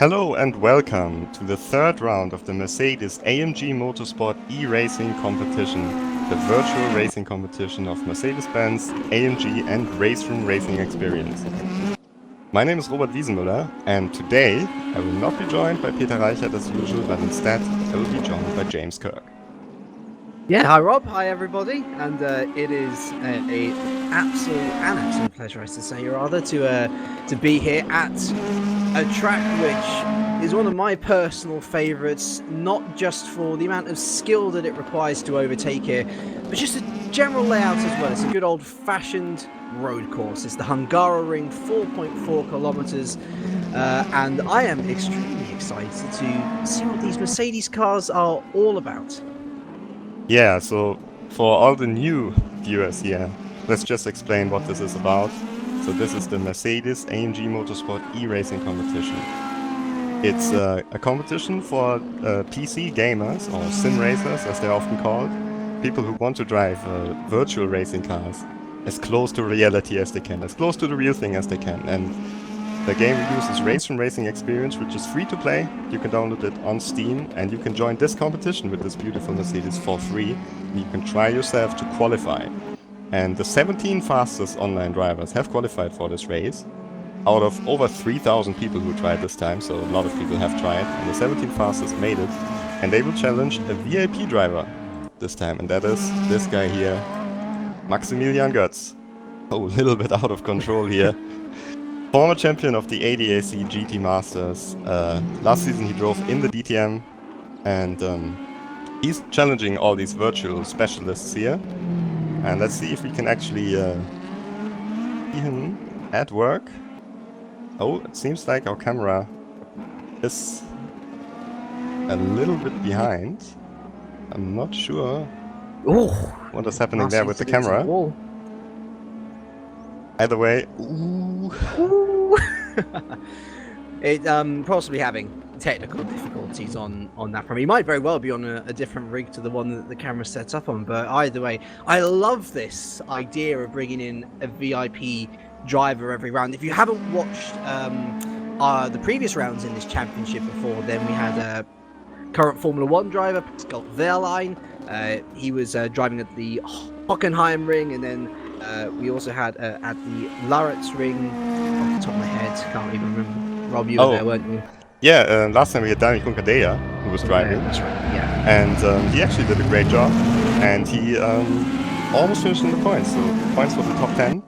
Hello and welcome to the third round of the Mercedes-AMG Motorsport eRacing competition, the virtual racing competition of Mercedes-Benz, AMG and Race Room Racing Experience. My name is Robert Wiesenmüller, and today I will not be joined by Peter Reichert as usual, but instead I will be joined by James Kirk. Yeah, hi Rob, hi everybody, and it is an absolute pleasure, I should say, rather, to be here at a track which is one of my personal favourites, not just for the amount of skill that it requires to overtake it, but just the general layout as well. It's a good old-fashioned road course. It's the Hungaroring, 4.4 kilometres, and I am extremely excited to see what these Mercedes cars are all about. Yeah, so for all the new viewers here, let's just explain what this is about. So this is the Mercedes-AMG Motorsport eRacing competition. It's a competition for PC gamers, or sim racers as they're often called, people who want to drive virtual racing cars as close to reality as they can, as close to the real thing as they can. And the game we use is Race Room Racing Experience, which is free to play. You can download it on Steam, and you can join this competition with this beautiful Mercedes for free. And you can try yourself to qualify. And the 17 fastest online drivers have qualified for this race out of over 3,000 people who tried this time, so a lot of people have tried. And the 17 fastest made it, and they will challenge a VIP driver this time, and that is this guy here, Maximilian Götz. Oh, a little bit out of control here. Former champion of the ADAC GT Masters. Last season he drove in the DTM, and he's challenging all these virtual specialists here. And let's see if we can actually see him at work. Oh, it seems like our camera is a little bit behind. I'm not sure what is happening there with the camera. Either way, It possibly having technical difficulties on that front. He might very well be on a different rig to the one that the camera sets up on, but either way, I love this idea of bringing in a VIP driver every round. If you haven't watched the previous rounds in this championship before, then we had a current Formula 1 driver, Pascal Wehrlein. He was driving at the Hockenheim ring, and then we also had at the Laritz ring, off the top of my head, can't even remember. Rob, you were there, weren't you? Yeah, last time we had Dani Kunkadea, who was driving. Yeah, that's right, yeah. And he actually did a great job, and he almost finished in the points, so points for the top 10.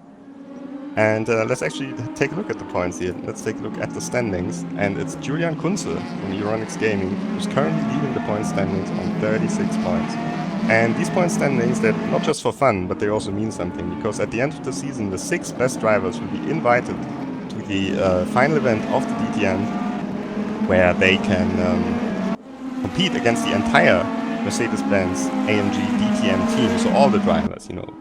And let's actually take a look at the points here. Let's take a look at the standings, and it's Julian Kunze from Euronics Gaming, who's currently leading the point standings on 36 points. And these point standings, they're not just for fun, but they also mean something, because at the end of the season, the 6 best drivers will be invited to the final event of the DTM, where they can compete against the entire Mercedes-Benz AMG DTM team, so all the drivers, you know,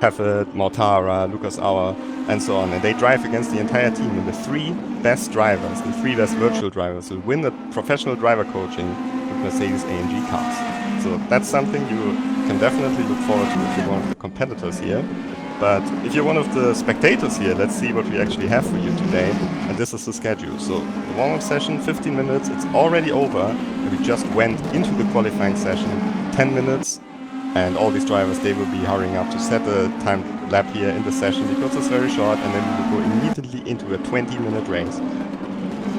Heffert, Mortara, Lucas Auer, and so on. And they drive against the entire team, and the 3 best drivers, the 3 best virtual drivers, will win the professional driver coaching with Mercedes-AMG cars. So that's something you can definitely look forward to if you're one of the competitors here. But if you're one of the spectators here, let's see what we actually have for you today. And this is the schedule. So the warm-up session, 15 minutes, it's already over. And we just went into the qualifying session, 10 minutes. And all these drivers, they will be hurrying up to set a time lap here in the session because it's very short. And then we will go immediately into a 20-minute race.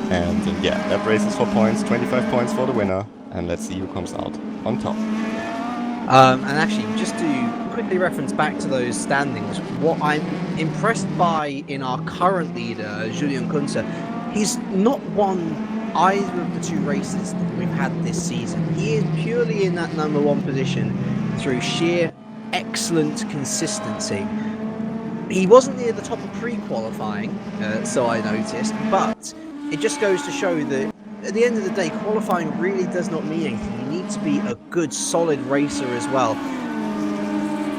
And yeah, that race is for points, 25 points for the winner. And let's see who comes out on top. And actually, just to quickly reference back to those standings, what I'm impressed by in our current leader, Julian Kunze, he's not won either of the 2 races that we've had this season. He is purely in that number 1 position through sheer excellent consistency. He wasn't near the top of pre-qualifying, so I noticed, but it just goes to show that at the end of the day, qualifying really does not mean anything. You need to be a good, solid racer as well.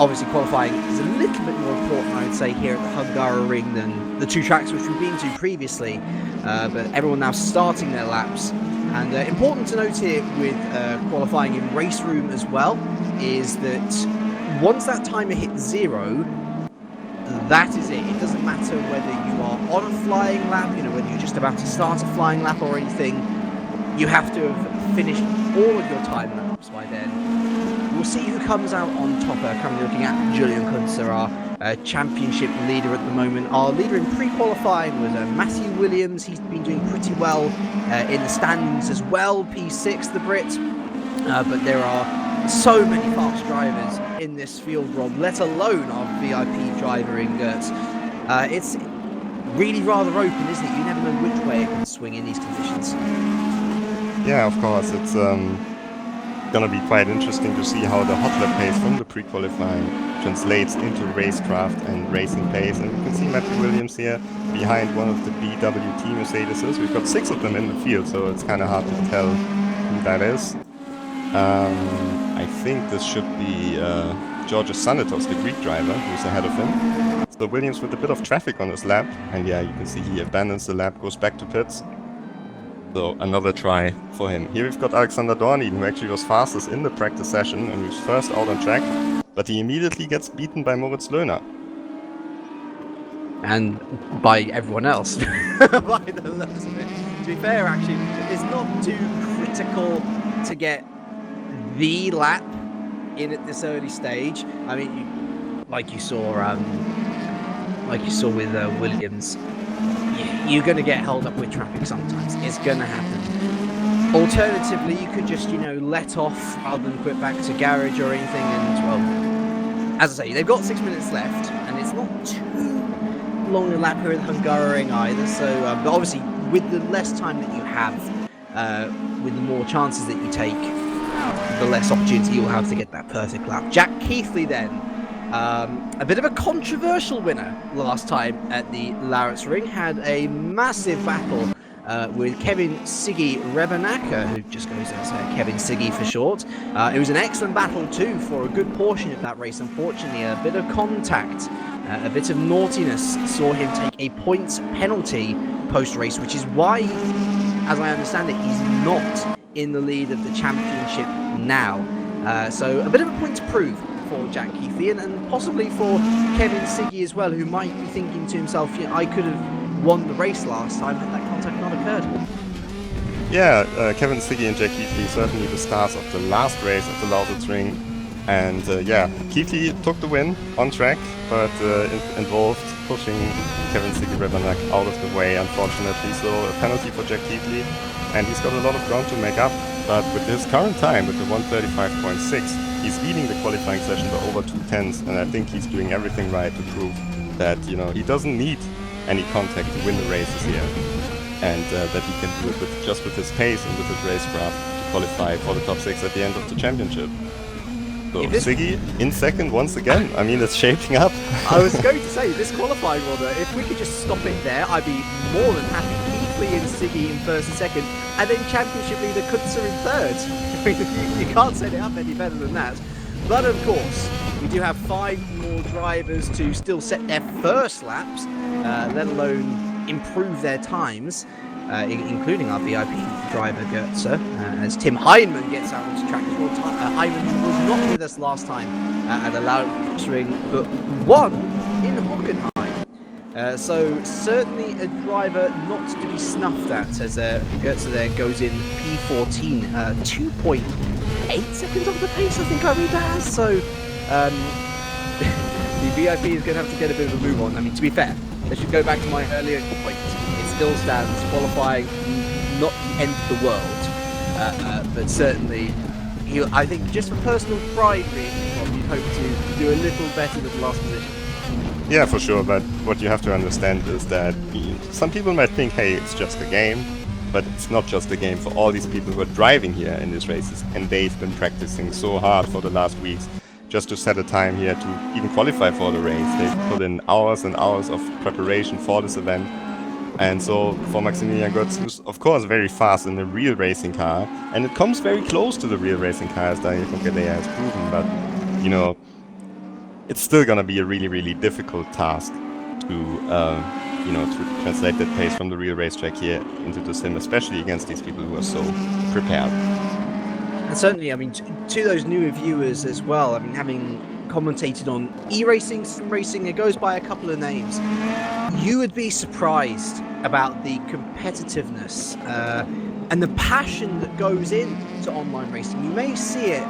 Obviously, qualifying is a little bit more important, I would say, here at the Hungaroring than the 2 tracks which we've been to previously. But everyone now starting their laps. And important to note here with qualifying in race room as well is that once that timer hits 0, that is it. It doesn't matter whether you are on a flying lap, you know, whether you just about to start a flying lap or anything. You have to have finished all of your time laps by then. We'll see who comes out on top. Currently looking at Julian Kunze, our championship leader at the moment. Our leader in pre-qualifying was Matthew Williams. He's been doing pretty well in the standings as well. P6, the Brit. But there are so many fast drivers in this field, Rob, let alone our VIP driver in Gertz. It's really rather open, isn't it? You never know which way it can swing in these conditions. Yeah, of course. It's gonna be quite interesting to see how the hot lap pace from the pre-qualifying translates into racecraft and racing pace. And you can see Matthew Williams here behind one of the BWT Mercedeses. We've got 6 of them in the field, so it's kind of hard to tell who that is. I think this should be Georgios Sanitos, the Greek driver, who's ahead of him. So Williams with a bit of traffic on his lap, and yeah, you can see he abandons the lap, goes back to pits. So another try for him. Here we've got Alexander Dornin, who actually was fastest in the practice session and was first out on track, but he immediately gets beaten by Moritz Löhner. And by everyone else. By the looks of it. To be fair, actually, it's not too critical to get the lap in at this early stage. I mean, like you saw with Williams, you're going to get held up with traffic sometimes. It's going to happen. Alternatively, you could just, let off rather than quit back to garage or anything. And, well, as I say, they've got 6 minutes left, and it's not too long a lap here in Hungaroring either. So, but obviously, with the less time that you have, with the more chances that you take, the less opportunity you'll have to get that perfect lap. Jack Keithley then, a bit of a controversial winner last time at the Lauritz Ring, had a massive battle with Kevin Siggy Rebenacker, who just goes as Kevin Siggy for short. It was an excellent battle too for a good portion of that race. Unfortunately, a bit of contact, a bit of naughtiness saw him take a points penalty post-race, which is why, as I understand it, he's not in the lead of the championship now. So a bit of a point to prove for Jack Keithley and possibly for Kevin Siggy as well, who might be thinking to himself, I could have won the race last time had that contact not occurred. Yeah, Kevin Siggy and Jack Keithley certainly the stars of the last race of the Lauritz Ring. And yeah, Keithley took the win on track, but involved pushing Kevin Siggy Rebenack out of the way, unfortunately. So a penalty for Jack Keithley, and he's got a lot of ground to make up. But with his current time, with the 1:35.6, he's leading the qualifying session by over 2/10, and I think he's doing everything right to prove that he doesn't need any contact to win the races here, and that he can do it just with his pace and with his racecraft to qualify for the top 6 at the end of the championship. So Siggy in second once again. I mean, it's shaping up. I was going to say, this qualifying order, if we could just stop it there, I'd be more than happy. Keithley and Siggy in first and second, and then championship leader Kunze in third. I mean, you can't set it up any better than that. But of course, we do have 5 more drivers to still set their first laps, let alone improve their times, including our VIP driver Gertz, as Tim Heinemann gets out onto track as well. Heinemann was not with us last time at the Lauritz Ring, but won in Hockenheim. So certainly a driver not to be snuffed at, as Gertz there goes in P14, 2.8 seconds off the pace, I think I read that as. So the VIP is going to have to get a bit of a move on. I mean, to be fair, I should go back to my earlier point. It still stands, qualifying, not the end of the world, but certainly, I think just for personal pride, really, you'd hope to do a little better than the last position. Yeah, for sure, but what you have to understand is that some people might think, hey, it's just a game, but it's not just a game for all these people who are driving here in these races, and they've been practicing so hard for the last weeks just to set a time here to even qualify for the race. They've put in hours and hours of preparation for this event. And so for Maximilian Götz, who's of course very fast in the real racing car, and it comes very close to the real racing car as Daniel Fonkedea has proven, but it's still gonna be a really, really difficult task to to translate that pace from the real racetrack here into the sim, especially against these people who are so prepared. And certainly, I mean, to those newer viewers as well, I mean, having commentated on eRacing, sim racing, it goes by a couple of names. You would be surprised about the competitiveness and the passion that goes into online racing. You may see it,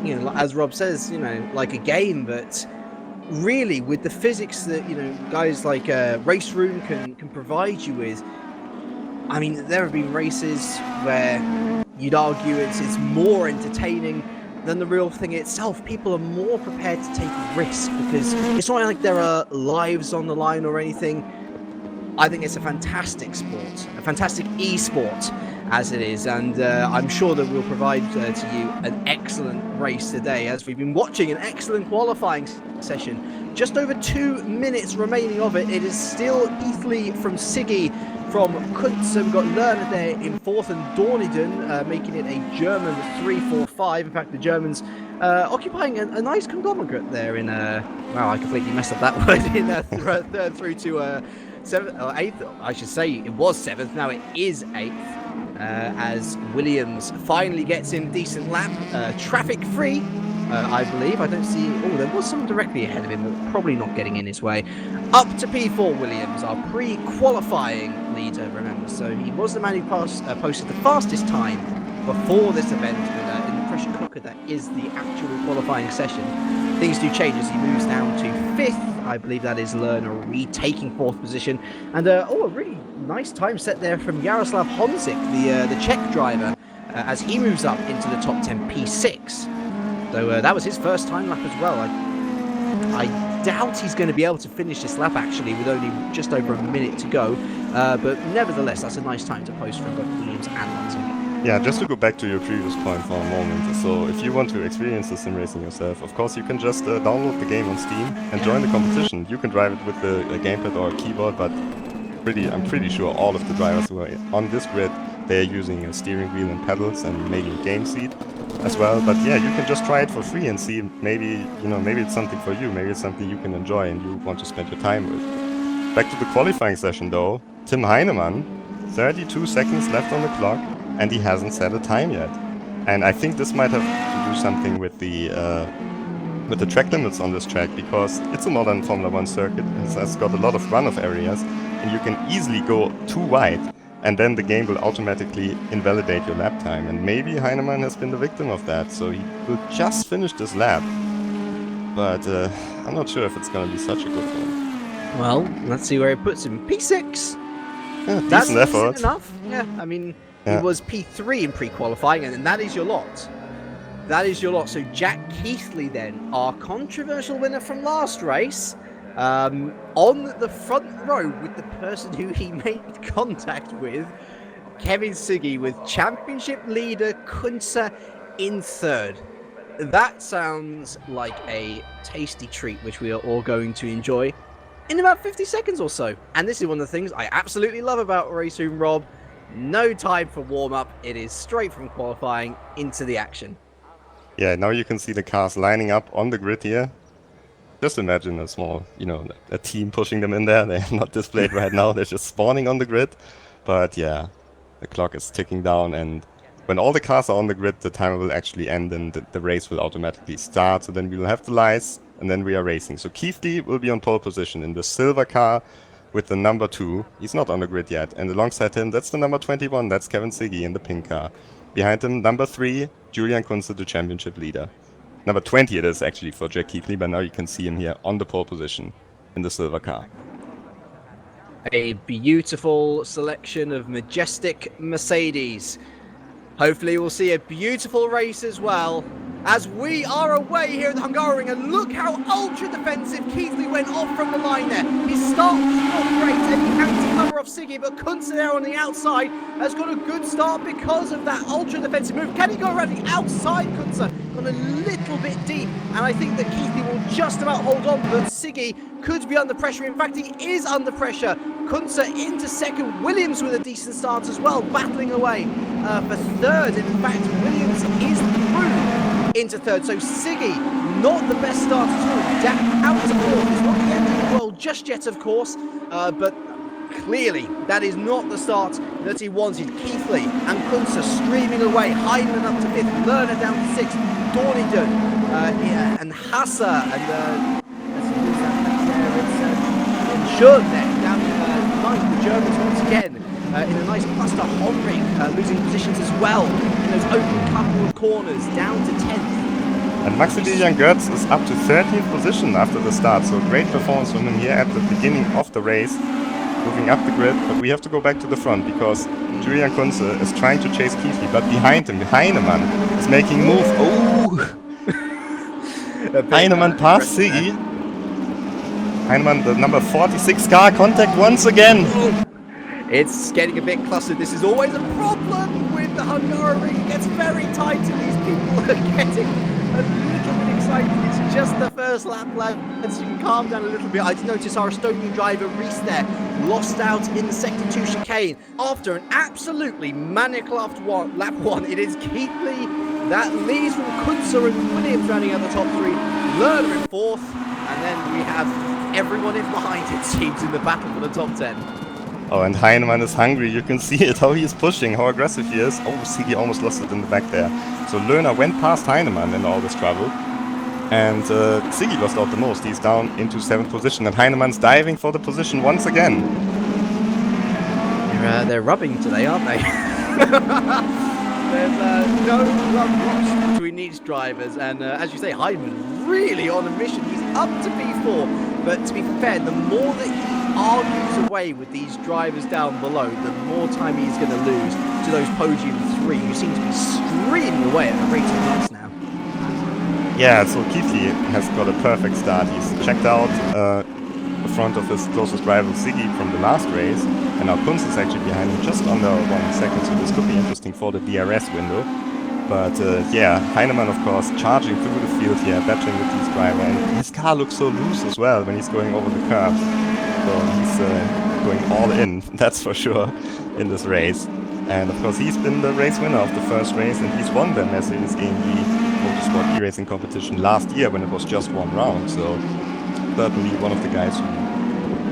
you know, as Rob says, you know, like a game, but really with the physics that, you know, guys like Race Room can provide you with. I mean, there have been races where you'd argue it's more entertaining than the real thing itself. People are more prepared to take risk because it's not like there are lives on the line or anything. I think it's a fantastic sport, a fantastic e-sport as it is, and I'm sure that we'll provide to you an excellent race today as we've been watching an excellent qualifying session. Just over 2 minutes remaining of it. It is still Keithley from Siggy from Kunze. We've got Lerner there in 4th and Dorniden making it a German 3-4-5. In fact, the Germans occupying a nice conglomerate there in wow, I completely messed up that word, in 3rd through to 7th or 8th, I should say. It was 7th, now it is 8th, as Williams finally gets in decent lap, traffic free, I believe. I don't see, oh, there was someone directly ahead of him, but probably not getting in his way. Up to P4 Williams, our pre-qualifying leader, remember, so he was the man who posted the fastest time before this event, but in the pressure cooker that is the actual qualifying session, things do change as he moves down to 5th. I believe that is Lerner retaking 4th position. And oh, a really nice time set there from Jaroslav Honzik, the Czech driver, as he moves up into the top 10, P6. So that was his first time lap as well. I doubt he's going to be able to finish this lap actually with only just over a minute to go. But nevertheless, that's a nice time to post from both Williams and Honzik. Yeah, just to go back to your previous point for a moment. So if you want to experience the sim racing yourself, of course you can just download the game on Steam and join the competition. You can drive it with a gamepad or a keyboard, but I'm pretty sure all of the drivers who are on this grid, they're using a steering wheel and pedals and maybe a game seat as well. But yeah, you can just try it for free and see maybe, you know, maybe it's something for you. Maybe it's something you can enjoy and you want to spend your time with. Back to the qualifying session though. Tim Heinemann, 32 seconds left on the clock. And he hasn't set a time yet. And I think this might have to do something with the track limits on this track, because it's a modern Formula 1 circuit. It has got a lot of runoff areas, and you can easily go too wide, and then the game will automatically invalidate your lap time. And maybe Heinemann has been the victim of that, so he will just finish this lap. But I'm not sure if it's going to be such a good one. Well, let's see where it puts him. P6. Yeah, That's decent effort. Enough. Yeah, I mean, he was P3 in pre-qualifying, and that is your lot. That is your lot. So Jack Keithley then, our controversial winner from last race, on the front row with the person who he made contact with, Kevin Siggy, with championship leader Kunze in 3rd. That sounds like a tasty treat, which we are all going to enjoy in about 50 seconds or so. And this is one of the things I absolutely love about Race Room, Rob. No time for warm-up. It is straight from qualifying into the action. Yeah, now you can see the cars lining up on the grid here. Just imagine a small, you know, a team pushing them in there. They're not displayed right now. They're just spawning on the grid. But yeah, the clock is ticking down, and when all the cars are on the grid, the timer will actually end and the race will automatically start. So then we will have the lights, and then we are racing. So Keithley will be on pole position in the silver car with the number 2. He's not on the grid yet. And alongside him, that's the number 21. That's Kevin Siggy in the pink car. Behind him, number 3, Julian Kunze, the championship leader. Number 20 it is actually for Jack Keithley, but now you can see him here on the pole position in the silver car. A beautiful selection of majestic Mercedes. Hopefully we'll see a beautiful race as well, as we are away here at the Hungaroring, and look how ultra-defensive Keithley went off from the line there. His start was not great, and he had to cover off Siggy, but Kunze there on the outside has got a good start because of that ultra-defensive move. Can he go around the outside? Kunze got a little bit deep, and I think that Keithley will just about hold on, but Siggy could be under pressure. In fact, he is under pressure. Kunze into 2nd, Williams with a decent start as well, battling away for 3rd. In fact, Williams is through into 3rd, so Siggy, not the best start at all. Down out to 4th. It's not the end of the world just yet, of course, but clearly that is not the start that he wanted. Keithley and Kunze streaming away, Heinemann up to 5th, Lerner down to 6th, Dorniden and Hassa, and let's lose that back there. It's Schön there down to 9th the Germans once again in a nice cluster. Honrig losing positions as well in those open couple of corners, down to 10th. And Maximilian Götz is up to 13th position after the start, so great performance from him here at the beginning of the race, moving up the grid. But we have to go back to the front because Julian Kunze is trying to chase Keithley, but behind him, Heinemann is making move. Oh! Heinemann past Siggy. Heinemann, the number 46 car, contact once again. It's getting a bit clustered. This is always a problem with the Hungary. It gets very tight and these people are getting a little bit excited. It's just the first lap, lads. You can calm down a little bit. I did notice our Estonian driver, Reese, there, lost out in the Sector 2 chicane after an absolutely manic lap one. It is Keithley that leads from Kunze and Williams rounding out the top three. Lerner in fourth. And then we have everyone in behind, it seems, in the battle for the top 10. Oh, and Heinemann is hungry. You can see it, how he is pushing, how aggressive he is. Oh, Siggy almost lost it in the back there. So Lerner went past Heinemann in all this trouble. And Siggy lost out the most. He's down into 7th position. And Heinemann's diving for the position once again. They're rubbing today, aren't they? There's no love between these drivers. And as you say, Heinemann really on a mission. He's up to P4. But to be fair, the more that he argues away with these drivers down below, the more time he's going to lose to those podium 3 who seem to be screaming away at the rate of knots now. Yeah, so Keithley has got a perfect start. He's checked out the front of his closest rival Siggy from the last race, and now Kunze is actually behind him just under 1 second, so this could be interesting for the DRS window. But yeah, Heinemann, of course, charging through the field here, battling with these drivers, and his car looks so loose as well when he's going over the curves. So he's going all in, that's for sure, in this race. And of course, he's been the race winner of the first race, and he's won the Mercedes-AMG Motorsport eRacing competition last year when it was just 1 round. So certainly one of the guys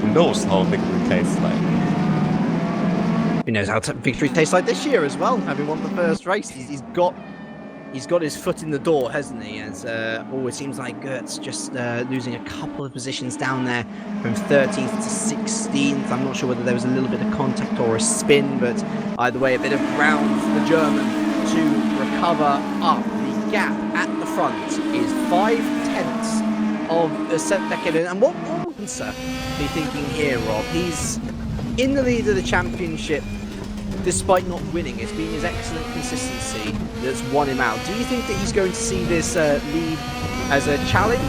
who knows how victory tastes like. Who knows how victory tastes like this year as well, having won the first race. He's got his foot in the door, hasn't he? As it seems like Götz just losing a couple of positions down there from 13th to 16th. I'm not sure whether there was a little bit of contact or a spin, but either way, a bit of ground for the German to recover up. The gap at the front is 5/10 of a second. And what will Kunze be thinking here, Rob? He's in the lead of the championship despite not winning. It's been his excellent consistency that's won him out. Do you think that he's going to see this lead as a challenge,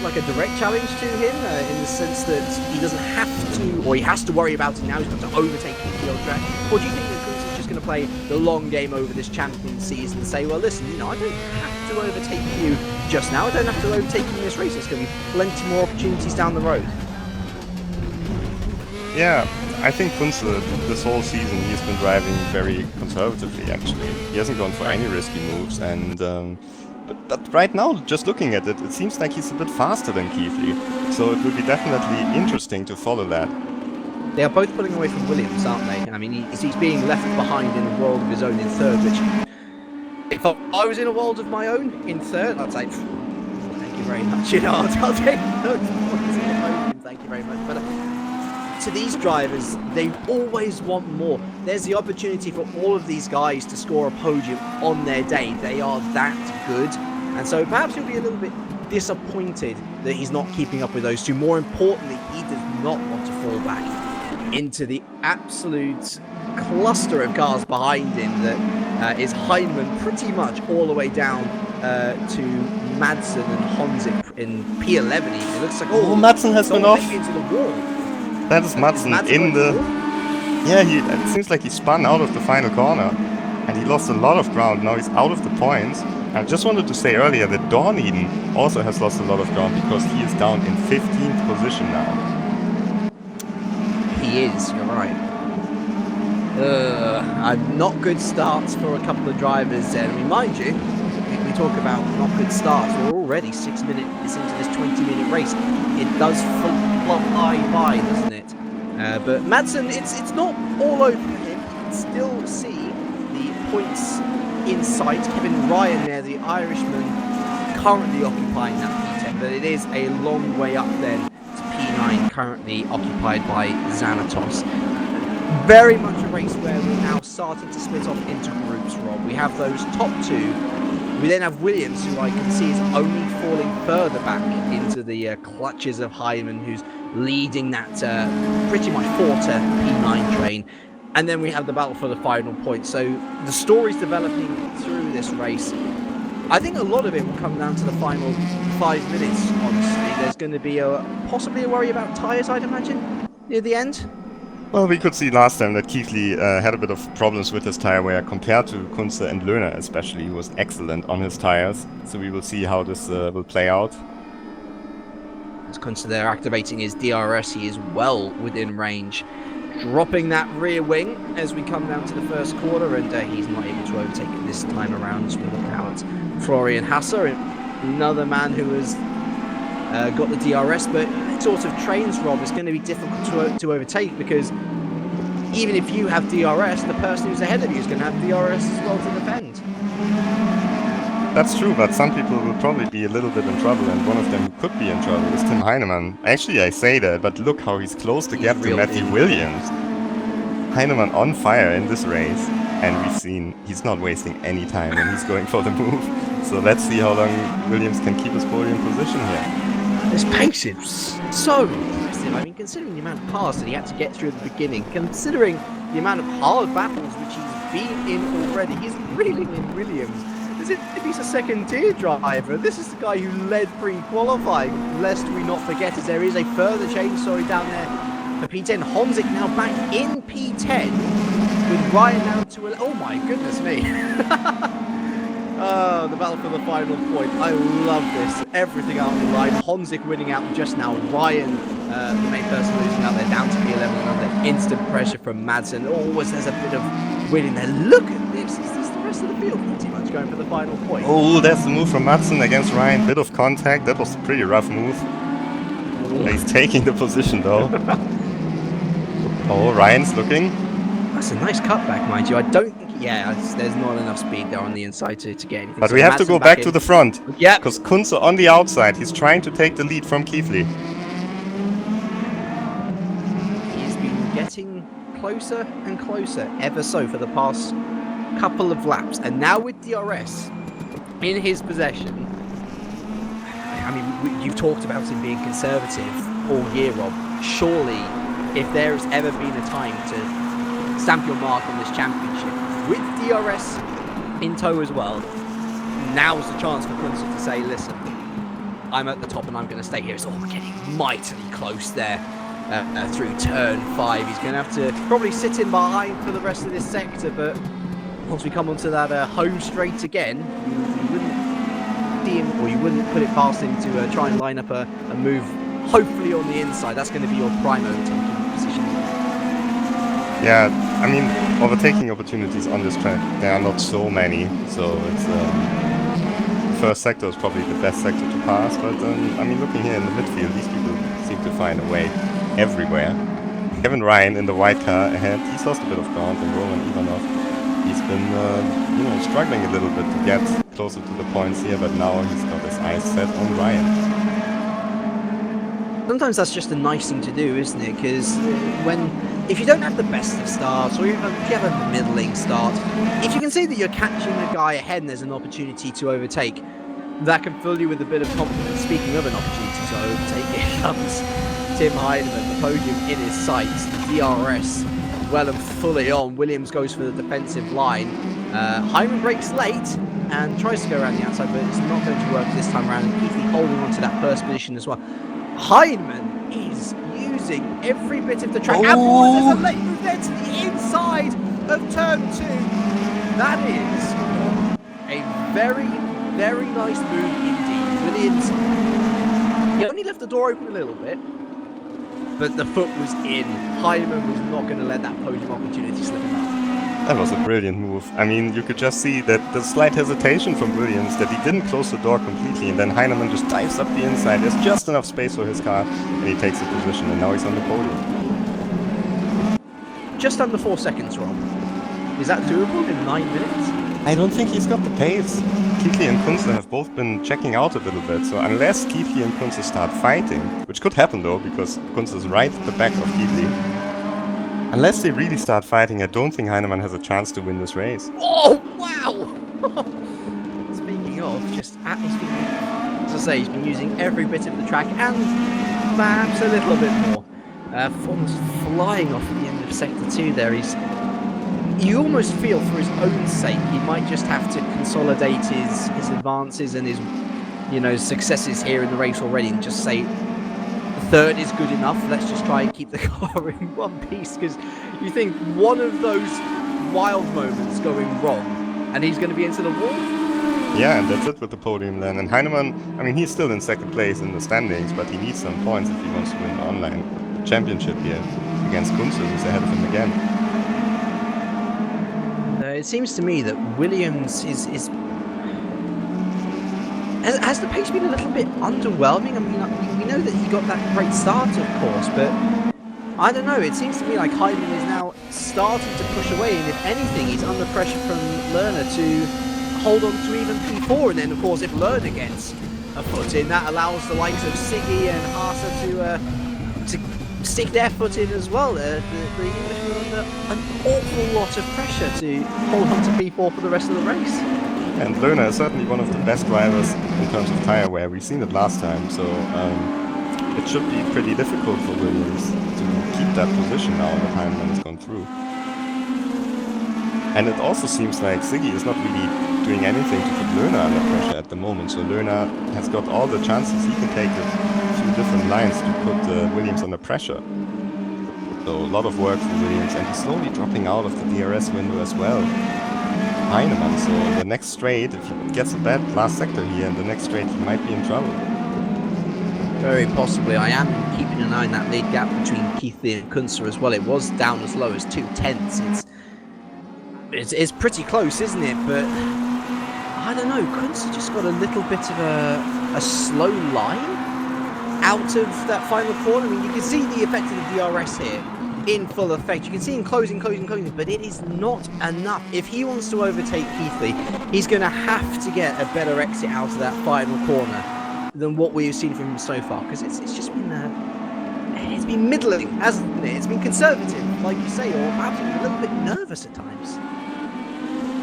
like a direct challenge to him, in the sense that he doesn't have to, or he has to worry about it now, he's got to overtake the old track? Or do you think that Kunze is just going to play the long game over this champion season and say, well, listen, I don't have to overtake you just now, I don't have to overtake you in this race, there's going to be plenty more opportunities down the road? Yeah, I think Kunze, this whole season, he's been driving very conservatively, actually. He hasn't gone for any risky moves, and but right now, just looking at it, it seems like he's a bit faster than Keithley. So it will be definitely interesting to follow that. They are both pulling away from Williams, aren't they? I mean, he's being left behind in a world of his own in third, which, if I was in a world of my own in third, I'd say, thank you very much, I'll take those points in the podium, thank you very much. But to these drivers, they always want more. There's the opportunity for all of these guys to score a podium on their day. They are that good. And so perhaps he'll be a little bit disappointed that he's not keeping up with those two. More importantly, he does not want to fall back into the absolute cluster of cars behind him that is Heinemann pretty much all the way down to Madsen and Honzik in P11 even. It looks like, Madsen has been off. Into the wall. That is Madsen in the... Yeah, it seems like he spun out of the final corner and he lost a lot of ground. Now he's out of the points. I just wanted to say earlier that Dorneden also has lost a lot of ground because he is down in 15th position now. He is, you're right. Not good starts for a couple of drivers there. I mean, mind you, if we talk about not good starts, we're already 6 minutes into this 20-minute race. It does fly by, doesn't it? But Madsen, it's not all over for him. You can still see the points in sight. Kevin Ryan there, the Irishman, currently occupying that P10, but it is a long way up then to P9 P9 currently occupied by Xanatos. Very much a race where we're now starting to split off into groups, Rob. We have those top two. We then have Williams, who I can see is only falling further back into the clutches of Hyman, who's leading that pretty much Forte P9 train. And then we have the battle for the final point. So the story's developing through this race. I think a lot of it will come down to the final 5 minutes, honestly. There's going to be possibly a worry about tyres, I'd imagine, near the end. Well, we could see last time that Keithley had a bit of problems with his tire wear compared to Kunze and Löhner especially, who was excellent on his tires. So we will see how this will play out. As Kunze there activating his DRS, he is well within range. Dropping that rear wing as we come down to the first quarter, and he's not able to overtake it this time around. As we look out, Florian Hasser, another man who has got the DRS, but sort of trains, Rob, is going to be difficult to overtake, because even if you have DRS, the person who's ahead of you is going to have DRS as well to defend. That's true, but some people will probably be a little bit in trouble, and one of them who could be in trouble is Tim Heinemann. Actually, I say that, but look how he's closed the gap to Matthew Williams. Heinemann on fire in this race, and we've seen he's not wasting any time when he's going for the move. So let's see how long Williams can keep his podium position here. His pace is so impressive. I mean, considering the amount of cars that he had to get through at the beginning, considering the amount of hard battles which he's been in already, he's reeling in Williams as if he's a second-tier driver. This is the guy who led pre-qualifying, lest we not forget, as there is a further change, down there for P10. Honzik now back in P10 with Ryan down to... Oh my goodness me. Oh, the battle for the final point. I love this. Everything out on the line. Honzik winning out just now. Ryan, the main person losing out there, down to P11. Another instant pressure from Madsen. Always there's a bit of winning there. Look at this. Is this the rest of the field pretty much going for the final point? Oh, that's the move from Madsen against Ryan. Bit of contact. That was a pretty rough move. He's taking the position though. Oh, Ryan's looking. That's a nice cutback, mind you. I don't think... Yeah, there's not enough speed there on the inside to get anything. But so we have to go back to the front. Yeah. Because Kunze on the outside, he's trying to take the lead from Keithley. He's been getting closer and closer, ever so, for the past couple of laps. And now with DRS in his possession, I mean, you've talked about him being conservative all year, Rob. Surely, if there has ever been a time to stamp your mark on this championship, with DRS in tow as well, now's the chance for Kunze to say, listen, I'm at the top and I'm going to stay here. It's all getting mightily close there through turn 5. He's going to have to probably sit in behind for the rest of this sector, but once we come onto that home straight again, you wouldn't see him, or you wouldn't put it past him to try and line up a move, hopefully on the inside. That's going to be your prime overtaking position. Yeah, I mean, overtaking opportunities on this track, there are not so many, so it's the first sector is probably the best sector to pass, but I mean, looking here in the midfield, these people seem to find a way everywhere. Kevin Ryan in the white car ahead, he's lost a bit of ground, and Roman Ivanov, he's been, struggling a little bit to get closer to the points here, but now he's got his eyes set on Ryan. Sometimes that's just a nice thing to do, isn't it? Because if you don't have the best of starts, or even if you have a middling start, if you can see that you're catching a guy ahead and there's an opportunity to overtake, that can fill you with a bit of confidence. Speaking of an opportunity to overtake, here comes Tim Heinemann, the podium in his sights, the DRS well and fully on. Williams goes for the defensive line. Heinemann breaks late and tries to go around the outside, but it's not going to work this time around. And Keithley holding on to that first position as well. Heinemann is using every bit of the track. Oh. And there's a late move there to the inside of turn 2. That is a very, very nice move indeed. Williams, he only left the door open a little bit, but the foot was in. Heinemann was not going to let that podium opportunity slip him up. That was a brilliant move. I mean, you could just see that the slight hesitation from Williams, that he didn't close the door completely, and then Heinemann just dives up the inside. There's just enough space for his car, and he takes the position, and now he's on the podium. Just under 4 seconds, Rob. Is that doable in 9 minutes? I don't think he's got the pace. Keithley and Kunze have both been checking out a little bit, so unless Keithley and Kunze start fighting, which could happen though, because Kunze is right at the back of Keithley. Unless they really start fighting, I don't think Heinemann has a chance to win this race. Oh, wow! Speaking of, just as I say, he's been using every bit of the track and perhaps a little bit more. Almost flying off at the end of sector 2 there. You almost feel for his own sake he might just have to consolidate his advances and his successes here in the race already and just say third is good enough. Let's just try and keep the car in one piece, because you think one of those wild moments going wrong and he's going to be into the wall. Yeah, and that's it with the podium then. And Heinemann, I mean, he's still in second place in the standings, but he needs some points if he wants to win the online championship here against Kunze, who's ahead of him again. It seems to me that Williams has the pace been a little bit underwhelming? I mean, we know that he got that great start, of course, but I don't know. It seems to me like Heinemann is now starting to push away, and if anything, he's under pressure from Lerner to hold on to even P4. And then, of course, if Lerner gets a foot in, that allows the likes of Siggy and Haase to stick their foot in as well. The Englishman are under an awful lot of pressure to hold on to P4 for the rest of the race. And Lerner is certainly one of the best drivers in terms of tyre wear. We've seen it last time, so it should be pretty difficult for Williams to keep that position now that Heinemann has gone through. And it also seems like Siggy is not really doing anything to put Lerner under pressure at the moment, so Lerner has got all the chances he can take a few different lines to put Williams under pressure. So a lot of work for Williams, and he's slowly dropping out of the DRS window as well. Heinemann, so in the next straight, if he gets a bad last sector here, in the next straight he might be in trouble. Very possibly. I am keeping an eye on that lead gap between Keithley and Kunze as well. It was down as low as 2/10. It's pretty close, isn't it? But I don't know, Kunze just got a little bit of a slow line out of that final corner. I mean, you can see the effect of the DRS here in full effect. You can see him closing, but it is not enough. If he wants to overtake Keithley, he's going to have to get a better exit out of that final corner than what we've seen from him so far, because it's just been it's been middling, hasn't it? It's been conservative, like you say, or perhaps even a little bit nervous at times.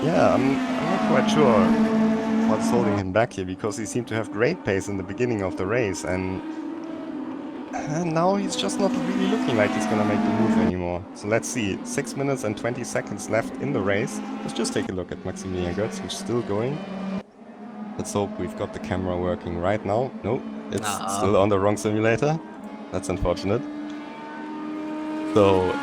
Yeah, I'm not quite sure what's holding him back here, because he seemed to have great pace in the beginning of the race, and now he's just not really looking like he's gonna make the move anymore. So let's see, 6 minutes and 20 seconds left in the race. Let's just take a look at Maximilian Götz, who's still going. Let's hope we've got the camera working right now. No, it's still on the wrong simulator. That's unfortunate. So,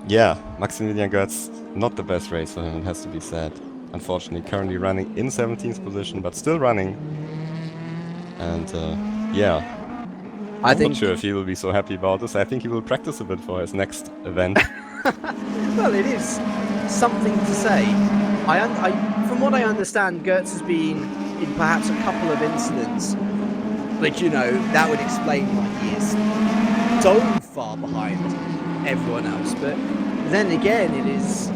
yeah, Maximilian Götz, not the best race for him, it has to be said. Unfortunately, currently running in 17th position, but still running. And, yeah. I'm not sure if he will be so happy about this. I think he will practice a bit for his next event. Well, it is something to say. From what I understand, Götz has been in perhaps a couple of incidents, which, you know, that would explain why he is so far behind everyone else. But then again, it is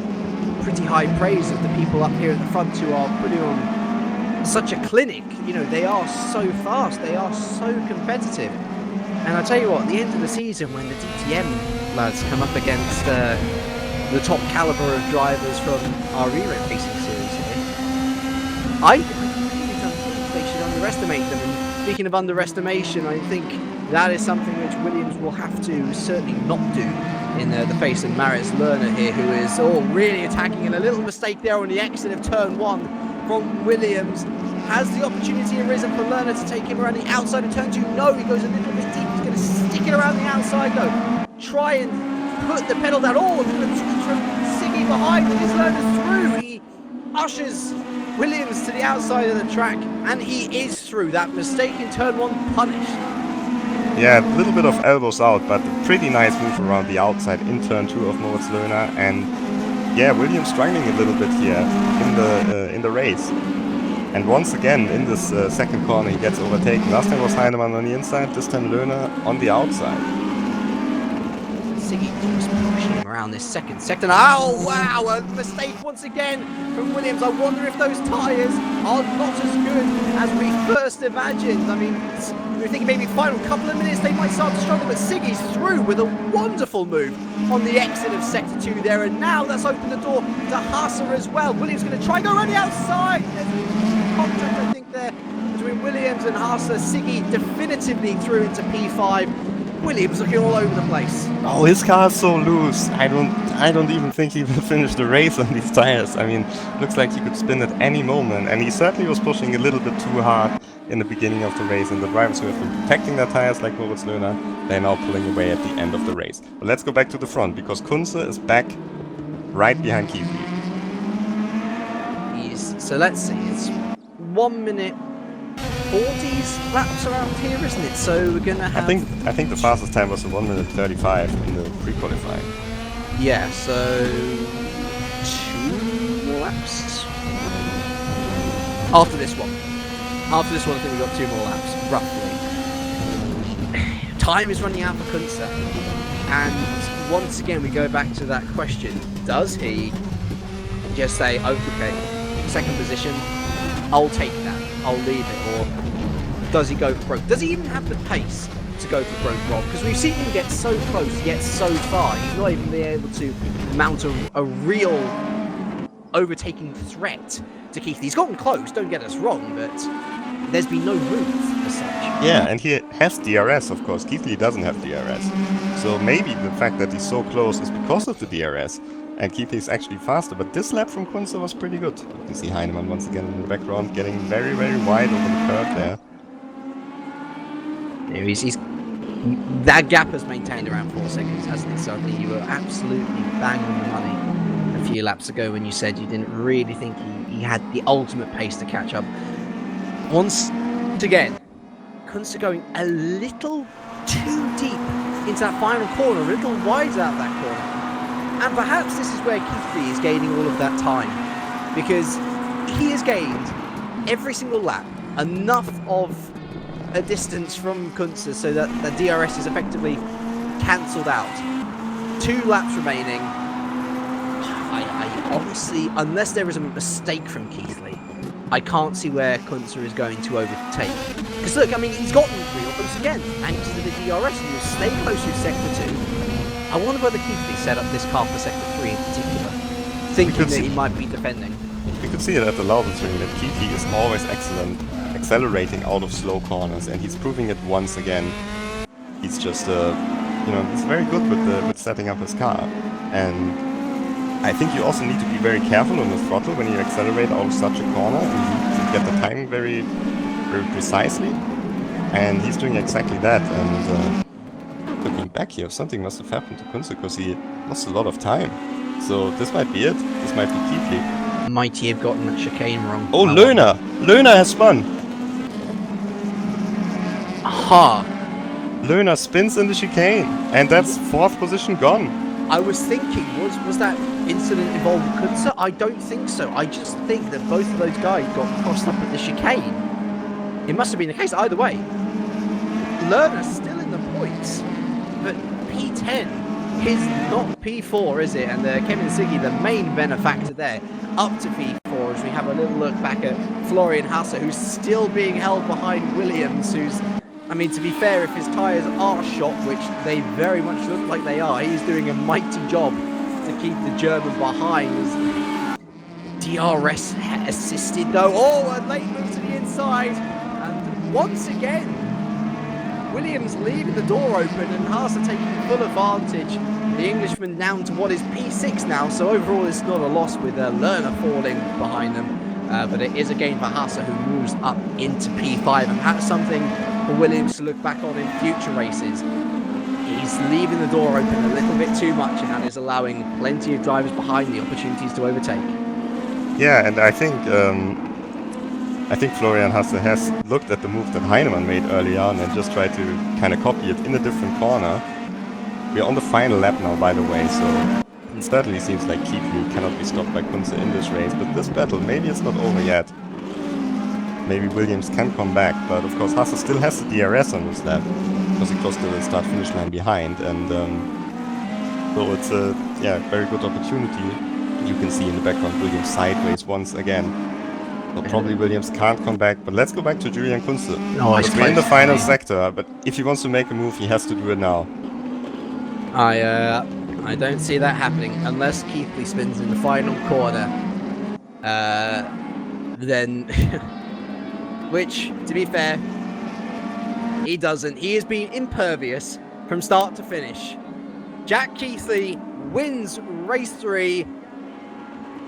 pretty high praise of the people up here at the front who are putting on such a clinic. You know, they are so fast, they are so competitive. And I tell you what, at the end of the season, when the DTM lads come up against the top caliber of drivers from our eRacing series here, I really don't think they should underestimate them. And speaking of underestimation, I think that is something which Williams will have to certainly not do in the face of Maris Lerner here, who is really attacking, and a little mistake there on the exit of turn 1 from Williams. Has the opportunity arisen for Lerner to take him around the outside of turn 2? No, he goes a little bit deep. He's going to stick it around the outside though. Try and put the pedal down. Oh, a bit of a teach from Siggy behind, and is Lerner through. He ushers Williams to the outside of the track, and he is through. That mistake in turn 1 punished. Yeah, a little bit of elbows out, but a pretty nice move around the outside in turn 2 of Moritz Lerner. And yeah, Williams struggling a little bit here in the race. And once again, in this second corner, he gets overtaken. Last time was Heinemann on the inside, this time Lerner on the outside. Siggy keeps pushing him around this second sector. Oh, wow, a mistake once again from Williams. I wonder if those tyres are not as good as we first imagined. I mean, we were thinking maybe final couple of minutes they might start to struggle, but Siggy's through with a wonderful move on the exit of Sector 2 there, and now that's opened the door to Hasser as well. Williams going to try and go around the outside. There's a contract, I think, there between Williams and Hasser. Siggy definitively through into P5. Williams looking all over the place. Oh, his car is so loose. I don't even think he will finish the race on these tires. I mean, looks like he could spin at any moment, and he certainly was pushing a little bit too hard in the beginning of the race, and the drivers who have been protecting their tires, like Moritz Löhner, they're now pulling away at the end of the race. But let's go back to the front, because Kunze is back right behind Keithley. So let's see, it's 1 minute 40s laps around here, isn't it? So we're gonna have... I think the fastest time was 1 minute 35 in the pre-qualifying. Yeah, so 2 more laps after this one. After this one, I think we've got 2 more laps, roughly. Time is running out for Kunze, and once again we go back to that question: does he just say, "Oh, okay, second position, I'll take that, I'll leave it," or does he go for broke? Does he even have the pace to go for broke, Rob? Because we've seen him get so close yet so far. He's not even been able to mount a real overtaking threat to Keithley. He's gotten close, don't get us wrong, but there's been no move as such. Yeah, and he has DRS, of course. Keithley doesn't have DRS. So maybe the fact that he's so close is because of the DRS. And Keithley is actually faster, but this lap from Kunze was pretty good. You see Heinemann once again in the background, getting very, very wide over the curve there. He's that gap has maintained around 4 seconds, hasn't it? So I think you were absolutely bang on the money a few laps ago when you said you didn't really think he had the ultimate pace to catch up. Once again, Kunze going a little too deep into that final corner, a little wide out that corner. And perhaps this is where Keithley is gaining all of that time, because he has gained every single lap enough of a distance from Kunze so that the DRS is effectively cancelled out. 2 laps remaining. I honestly, unless there is a mistake from Keithley, I can't see where Kunze is going to overtake. Because look, I mean, he's gotten real close again, thanks to the DRS, and he'll stay close to Sector 2. I wonder whether Keithley set up this car for Sector 3 in particular, thinking that he might be defending. You could see it at the Lauber's ring that Keithley is always excellent, accelerating out of slow corners, and he's proving it once again. He's just, he's very good with setting up his car. And I think you also need to be very careful on the throttle when you accelerate out of such a corner, and you get the timing very, very precisely. And he's doing exactly that. And looking back here, something must have happened to Kunze because he lost a lot of time. So this might be it. This might be Keithley. Might he have gotten that chicane wrong? Oh, Löhner! Löhner has spun! Aha! Löhner spins in the chicane, and that's 4th position gone. I was thinking, was that incident involving Kunze? I don't think so. I just think that both of those guys got crossed up at the chicane. It must have been the case either way. Löhner still in the points, but P10 is not P4, is it? And Kevin Siggy, the main benefactor there, up to P4 as we have a little look back at Florian Hasser, who's still being held behind Williams, who's, I mean, to be fair, if his tyres are shot, which they very much look like they are, he's doing a mighty job to keep the German behind. DRS assisted though. Oh, a late move to the inside. And once again, Williams leaving the door open and Hasser taking full advantage. The Englishman down to what is P6 now, so overall it's not a loss with Löhner falling behind them. But it is a gain for Hasser, who moves up into P5, and that's something for Williams to look back on in future races. He's leaving the door open a little bit too much, and that is allowing plenty of drivers behind the opportunities to overtake. Yeah, and I think Florian Hasser has looked at the move that Heinemann made early on and just tried to kind of copy it in a different corner. We're on the final lap now, by the way, so it certainly seems like Keithley cannot be stopped by Kunze in this race, but this battle, maybe it's not over yet. Maybe Williams can come back, but of course Hasser still has the DRS on this lap, because he crossed the start-finish line behind, and So it's a very good opportunity. You can see in the background Williams sideways once again. So probably Williams can't come back, but let's go back to Julian Kunze. Oh, it's Because we're in the close. final sector, but if he wants to make a move, he has to do it now. I don't see that happening unless Keithley spins in the final corner. Then, which, to be fair, he doesn't. He has been impervious from start to finish. Jack Keithley wins race 3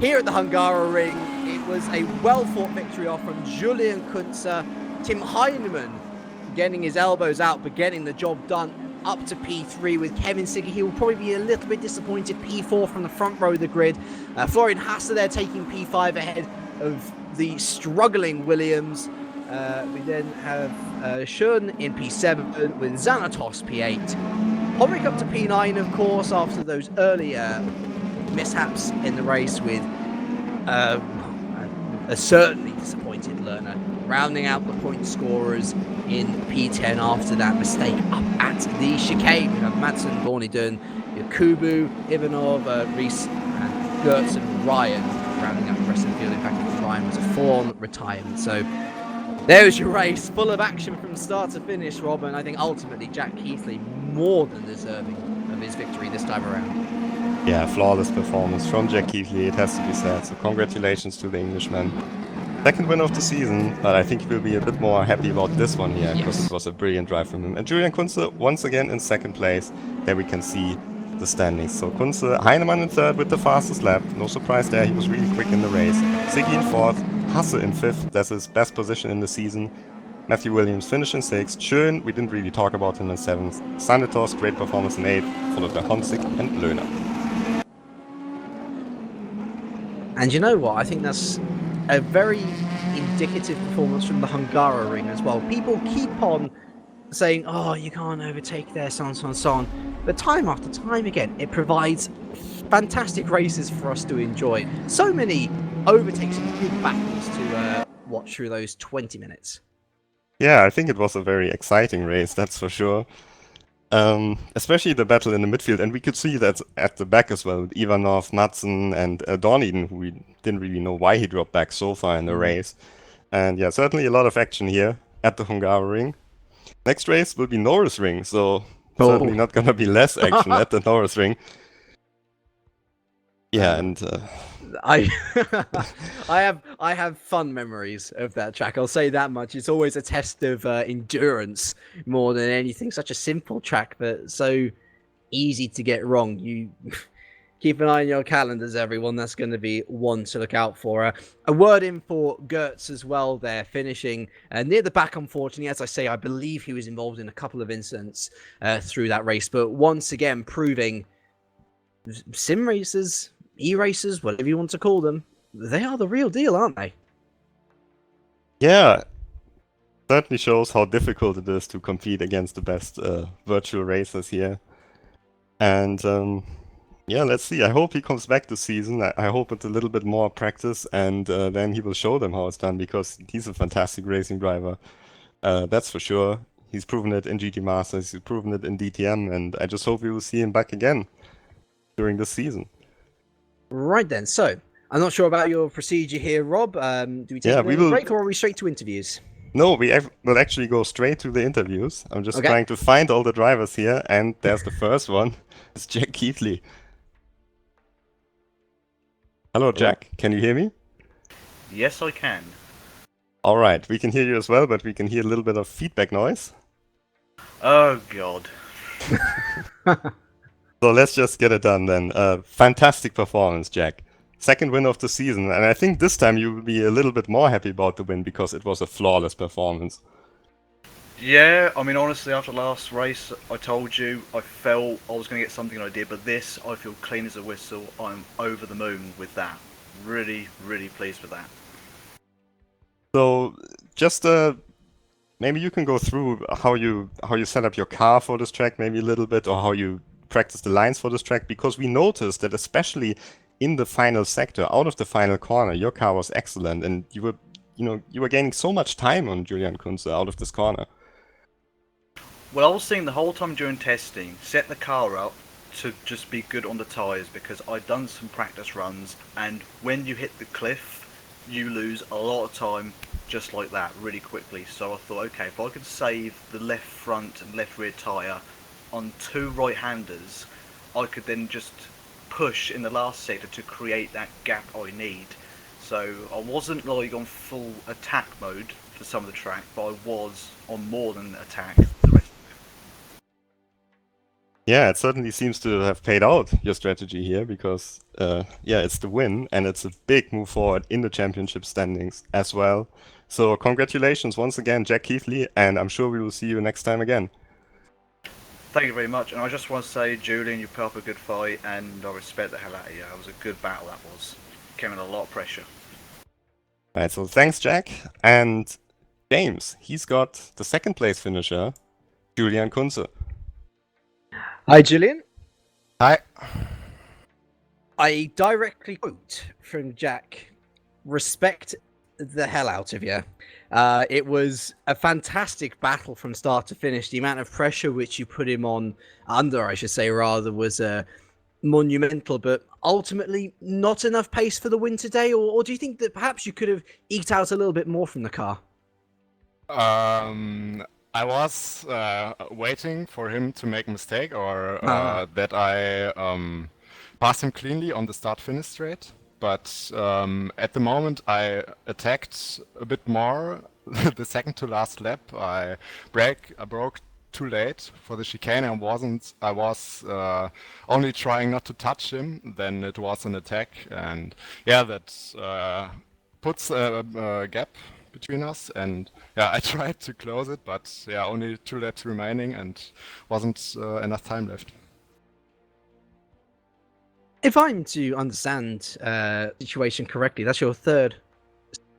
here at the Hungaroring. It was a well-fought victory off from Julian Kunze. Tim Heinemann getting his elbows out but getting the job done up to P3 with Kevin Siggy. He will probably be a little bit disappointed. P4 from the front row of the grid. Florian Hasse there taking P5 ahead of the struggling Williams. We then have Schön in P7 with Xanatos P8. Hovering up to P9, of course, after those earlier mishaps in the race with a certainly disappointed Lerner. Rounding out the point scorers in P10 after that mistake up at the chicane. We have Madsen, Bornidun, Yakubu, Ivanov, Reese, and Gertz and Ryan rounding out the rest of the field. In fact, Ryan was a full-on retirement. So there's your race, full of action from start to finish, Rob, and I think ultimately Jack Keithley more than deserving of his victory this time around. Yeah, flawless performance from Jack Keithley, it has to be said. So congratulations to the Englishman. Second win of the season, but I think he will be a bit more happy about this one here, because it was a brilliant drive from him. And Julian Kunze once again in second place. There we can see the standings. So Kunze, Heinemann in third with the fastest lap. No surprise there, he was really quick in the race. Siggy in fourth, Hasse in fifth. That's his best position in the season. Matthew Williams finished in sixth. Schön, we didn't really talk about him in seventh. Sanditos, great performance in eighth, followed by Honzig and Lerner. And you know what? I think that's a very indicative performance from the Hungaroring as well. People keep on saying, oh, you can't overtake there, so on. But time after time again, it provides fantastic races for us to enjoy. So many overtakes and big battles to watch through those 20 minutes. Yeah, I think it was a very exciting race, that's for sure. Especially the battle in the midfield, and we could see that at the back as well, with Ivanov, Madsen, and Dorniden, who we didn't really know why he dropped back so far in the race. And yeah, certainly a lot of action here at the Hungaroring. Next race will be Norrisring, so certainly not gonna be less action at the Norrisring. Yeah, and I have fun memories of that track. I'll say that much. It's always a test of endurance more than anything. Such a simple track, but so easy to get wrong. You keep an eye on your calendars, everyone. That's going to be one to look out for. A word in for Gertz as well there, finishing near the back, unfortunately. As I say, I believe he was involved in a couple of incidents through that race, but once again proving sim racers, e-racers, whatever you want to call them, they are the real deal, aren't they? yeah, certainly shows how difficult it is to compete against the best virtual racers here. And yeah, let's see. I hope he comes back this season. I hope it's a little bit more practice, and then he will show them how it's done, because he's a fantastic racing driver. That's for sure. He's proven it in GT Masters, he's proven it in DTM, and I just hope we will see him back again during this season. Right then, so I'm not sure about your procedure here, Rob. Do we take a break, or are we straight to interviews? No, we will actually go straight to the interviews. I'm just trying to find all the drivers here, and there's the first one. It's Jack Keithley. Hello, Jack. Can you hear me? Yes, I can. All right, we can hear you as well, but we can hear a little bit of feedback noise. Oh, God. So let's just get it done then. Fantastic performance, Jack. Second win of the season, and I think this time you will be a little bit more happy about the win, because it was a flawless performance. Yeah, I mean, honestly, after last race, I told you I felt I was going to get something, and I did, but this, I feel clean as a whistle. I'm over the moon with that. Really, really pleased with that. So, just maybe you can go through how you set up your car for this track, maybe a little bit, or how you practice the lines for this track, because we noticed that especially in the final sector, out of the final corner, your car was excellent, and you were gaining so much time on Julian Kunze out of this corner. Well, I was seeing the whole time during testing, set the car up to just be good on the tyres, because I'd done some practice runs, and when you hit the cliff, you lose a lot of time just like that, really quickly. So I thought, okay, if I could save the left front and left rear tyre on two right-handers, I could then just push in the last sector to create that gap I need. So I wasn't like on full attack mode for some of the track, but I was on more than attack the rest. Yeah, it certainly seems to have paid out, your strategy here, because yeah, it's the win and it's a big move forward in the championship standings as well. So congratulations once again, Jack Keithley, and I'm sure we will see you next time again. Thank you very much, and I just want to say, Julian, you put up a good fight, and I respect the hell out of you. It was a good battle, that was. Came in a lot of pressure. Right, so thanks, Jack. And James, he's got the second place finisher, Julian Kunze. Hi, Julian. Hi. I directly quote from Jack, respect the hell out of you. It was a fantastic battle from start to finish. The amount of pressure which you put him on, under, I should say, rather, was monumental, but ultimately not enough pace for the win today? Or do you think that perhaps you could have eked out a little bit more from the car? I was waiting for him to make a mistake, or that I passed him cleanly on the start-finish straight. But at the moment, I attacked a bit more the second to last lap. I broke too late for the chicane. I was only trying not to touch him. Then it was an attack, and yeah, that puts a gap between us. And yeah, I tried to close it, but yeah, only 2 laps remaining, and wasn't enough time left. If I'm to understand the situation correctly, that's your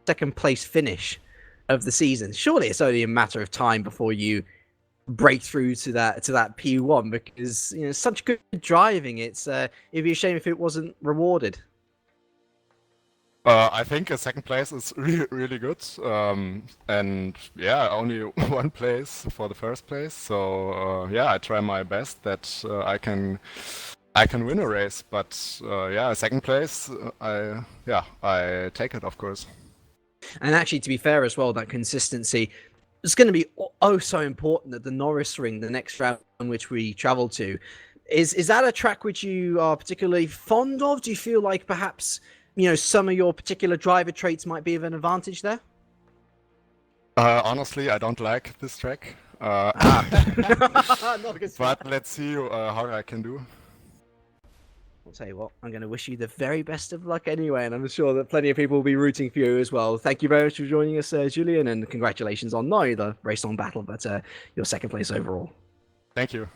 second place finish of the season. Surely it's only a matter of time before you break through to that P1, because such good driving. It'd be a shame if it wasn't rewarded. I think a second place is really, really good, and yeah, only one place for the first place. So yeah, I try my best that I can win a race. But yeah, second place, I take it, of course. And actually, to be fair as well, that consistency is going to be so important at the Norris Ring, the next round in which we travel to. Is that a track which you are particularly fond of? Do you feel like perhaps some of your particular driver traits might be of an advantage there? Honestly, I don't like this track. Not good. But let's see how I can do. I'll tell you what, I'm going to wish you the very best of luck anyway, and I'm sure that plenty of people will be rooting for you as well. Thank you very much for joining us, Julian, and congratulations on not only the race on battle, but your second place overall. Thank you.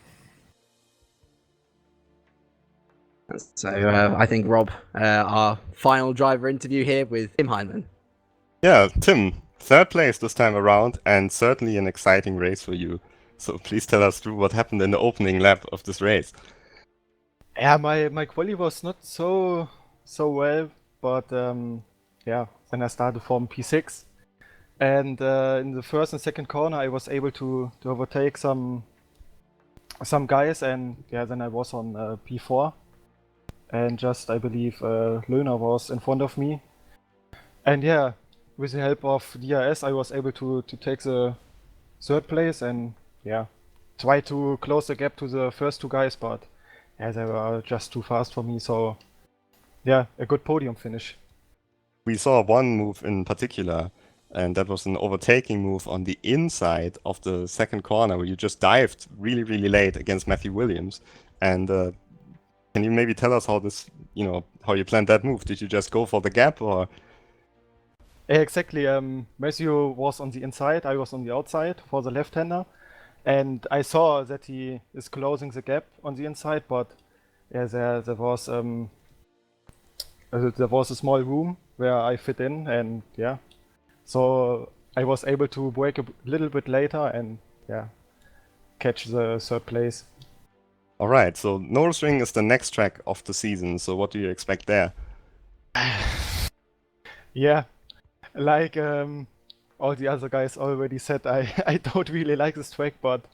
So I think, Rob, our final driver interview here with Tim Heinemann. Yeah, Tim, third place this time around, and certainly an exciting race for you. So please tell us through what happened in the opening lap of this race. Yeah, my quali was not so well, but yeah, then I started from P6, and in the first and second corner I was able to overtake some guys, and yeah, then I was on P4, and just I believe Löhner was in front of me, and yeah, with the help of DRS I was able to take the third place, and yeah, try to close the gap to the first two guys, but yeah, they were just too fast for me, so yeah, a good podium finish. We saw one move in particular, and that was an overtaking move on the inside of the second corner where you just dived really, really late against Matthew Williams. And can you maybe tell us how this, how you planned that move? Did you just go for the gap, or? Exactly, Matthew was on the inside, I was on the outside for the left-hander. And I saw that he is closing the gap on the inside, but yeah, there was a small room where I fit in, and yeah, so I was able to brake a little bit later and yeah, catch the third place. All right, so Norris Ring is the next track of the season. So what do you expect there? Yeah, like all the other guys already said, I don't really like this track, but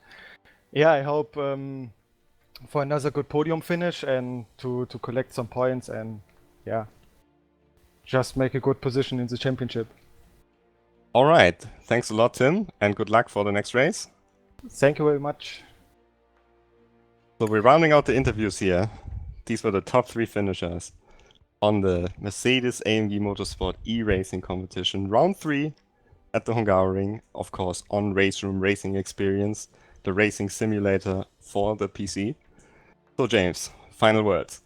yeah, I hope for another good podium finish and to collect some points and yeah, just make a good position in the championship. All right. Thanks a lot, Tim, and good luck for the next race. Thank you very much. So we're rounding out the interviews here. These were the top 3 finishers on the Mercedes-AMG Motorsport eRacing competition. Round 3 at the Hungaroring, of course, on Race Room Racing Experience, the racing simulator for the PC. So James, final words.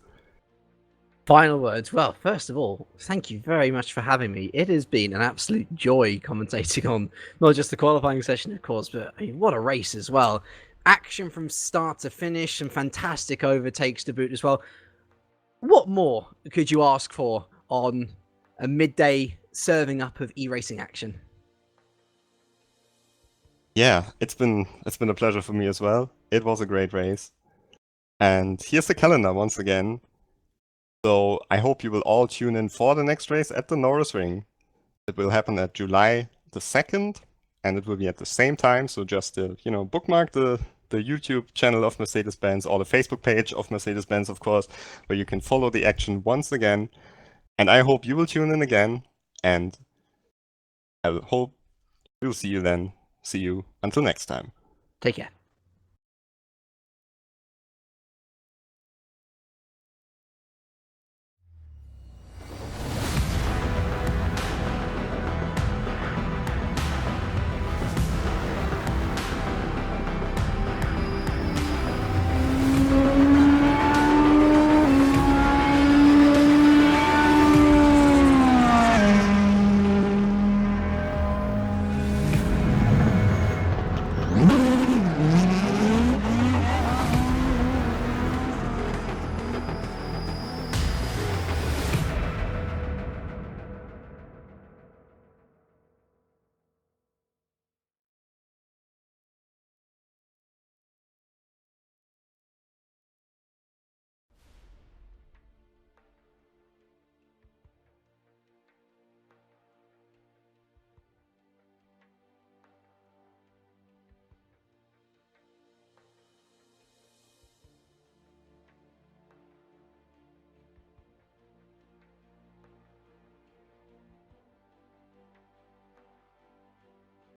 Final words. Well, first of all, thank you very much for having me. It has been an absolute joy commentating on not just the qualifying session, of course, but I mean, what a race as well. Action from start to finish, some fantastic overtakes to boot as well. What more could you ask for on a midday serving up of e-racing action? Yeah, it's been a pleasure for me as well. It was a great race. And here's the calendar once again. So I hope you will all tune in for the next race at the Norrisring. It will happen at July the 2nd, and it will be at the same time. So just bookmark the YouTube channel of Mercedes-Benz or the Facebook page of Mercedes-Benz, of course, where you can follow the action once again. And I hope you will tune in again, and I hope we'll see you then. See you until next time. Take care.